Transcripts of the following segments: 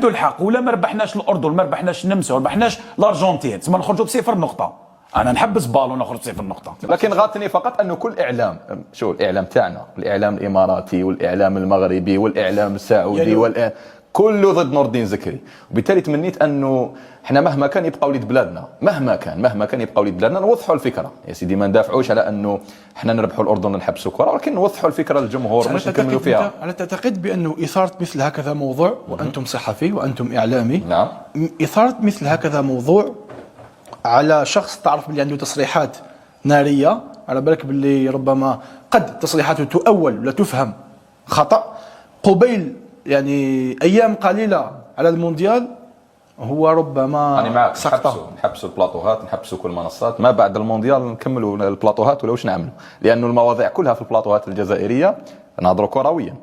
وعنده الحق، ولا ما ربحناش الاردن، ما ربحناش النمسا، ما ربحناش الارجنتين، تسمى نخرجوا بصفر نقطه. انا نحبس بالون نخرج صفر نقطه. لكن غاتني فقط انه كل اعلام، شو الاعلام تاعنا، الاعلام الاماراتي والاعلام المغربي والاعلام السعودي كله ضد نور الدين زكري، وبالتالي تمنيت انه احنا مهما كان يبقى وليد بلادنا، مهما كان يبقى وليد بلادنا، نوضحوا الفكره يا سيدي، ما ندافعوش على انه احنا نربحوا الاردن نحبسوا كره، ولكن نوضحوا الفكره للجمهور مش نكملوا فيها. ألا تعتقد بانه اثاره مثل هكذا موضوع، وانتم صحفي وانتم اعلامي، نعم، اثاره مثل هكذا موضوع على شخص تعرف باللي عنده تصريحات ناريه، على بالك باللي ربما قد تصريحاته تؤول ولا تفهم خطا، قبيل يعني ايام قليله على المونديال هو ربما أنا معك، سقطه. نحبسوا البلاطوهات، نحبسوا كل المنصات، ما بعد المونديال نكملوا البلاطوهات ولا واش نعملوا، لانه المواضيع كلها في البلاطوهات الجزائريه نهضروا كرويا.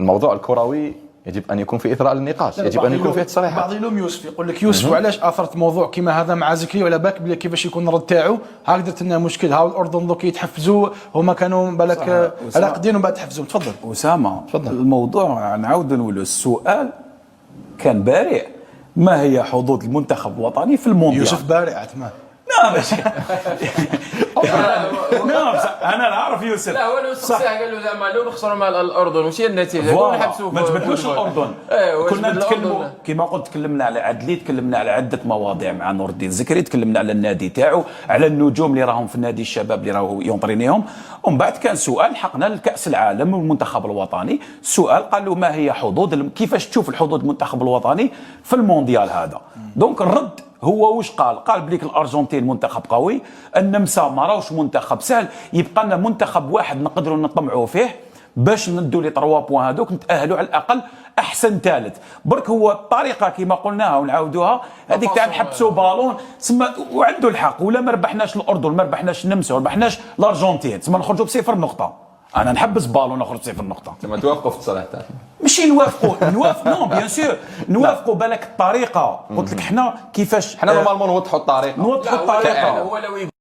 الموضوع الكروي يجب ان يكون في اثراء للنقاش، يجب ان يكون فيه تصريحات. بعض يلوم يوسف، يقول لك يوسف علاش اثرت موضوع كيما هذا مع زكريا، وعلى بالك بلي كيفاش يكون الرد تاعو، ها درت لنا مشكل، ها الاردن دوك يتحفزوا، هما كانوا بالك راقدين ومن بعد تحفزوا. تفضل اسامه. الموضوع نعاود نقولوا، السؤال كان بارع، ما هي حظوظ المنتخب الوطني في المونديال؟ يوسف بارع عثمان. نعم نعم انا نعرف يوسف. لا هو يوسف قال له زعما لو نخسروا مع الاردن واش هي النتيجه؟ كون نحبسوا ما تبدلوش الاردن. كنا نتكلموا كما قلت، تكلمنا على عدلي، تكلمنا على عده مواضيع مع نور الدين زكري، تكلمنا على النادي تاعو، على النجوم اللي راهم في النادي الشباب اللي راهو يونطرينيهم. ومن بعد كان سؤال حقنا لكاس العالم والمنتخب الوطني، السؤال قال له ما هي حظوظ، كيفاش تشوف الحظوظ المنتخب الوطني في المونديال هذا؟ دونك الرد هو واش قال بليك الارجنتين منتخب قوي، النمسا ما راهوش منتخب سهل، يبقى لنا منتخب واحد نقدروا نطمعوا فيه باش ندوا لي 3 بوان هذوك نتاهلوا على الاقل احسن ثالث. برك هو الطريقه كما قلناها ونعاودوها هذيك تاع نحبسوا بالون، تسمى وعنده الحق، ولا ما ربحناش الاردن، ما ربحناش النمسا، ما ربحناش الارجنتين، تسمى نخرجوا بصفر نقطه. انا نحبس بالون نخرج صفر نقطه. ثم توافقوا في التصريح تاعك؟ ماشي نوافقوا نو بيان سور نوافقوا، بالك الطريقه قلت لك حنا كيفاش حنا نورمالمون نوضحوا الطريقه. نوضحوا الطريقه. هو لو